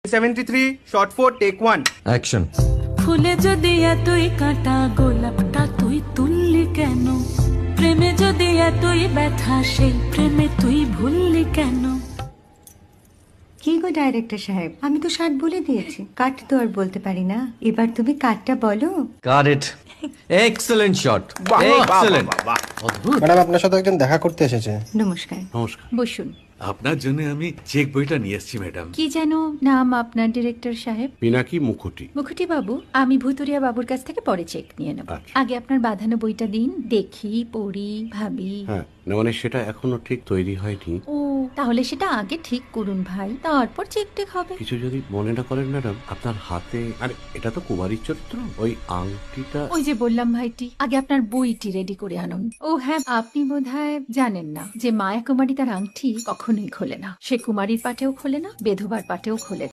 73 shot 4 take 1 action. ফুলে যদি এতই কাঁটা গোলাপটা তুই তুললি কেন? প্রেমে যদি এতই ব্যথা সেই প্রেমে তুই ভুললি কেন? কি গো ডাইরেক্টর সাহেব, আমি তো 60 বলে দিয়েছি, কাট তো আর বলতে পারি না, এবার তুমি কাটটা বলো। Got it. এক্সেলেন্ট শট, বাহ, বাহ, এক্সেলেন্ট। বাহ, বাহ, বাহ। ম্যাডাম আপনার সাথে একজন দেখা করতে এসেছে। নমস্কার, নমস্কার। বসুন। আপনার জন্য আমি চেক বইটা নিয়ে এসেছি ম্যাডাম। কি যেন নাম আপনার ডিরেক্টর সাহেব? পিনাকি মুখোটি। মুখুটি বাবু, আমি ভুতুরিয়া বাবুর কাছ থেকে পরে চেক নিয়ে নেব। আচ্ছা। আগে আপনার বাঁধানো বইটা দিন, দেখি, পড়ি, ভাবি। হ্যাঁ, না মানে সেটা এখনো ঠিক তৈরি হয়নি। ও, তাহলে সেটা আগে ঠিক করুন ভাই, তারপর চেক টেক হবে। কিছু যদি মনে না করেন ম্যাডাম, আপনার হাতে, আরে এটা তো কুমারীর চরিত্র, ওই আংটিটা। ওই যে বললাম ভাইটি, আগে আপনার বইটি রেডি করে আনুন। ও হ্যাঁ, আপনি বোধহয় জানেন না যে মায়া কুমারী তার আংটি কখনোই খোলে না। সে কুমারীর পাটেও খোলে না, বেধবার পাটেও খোলে না।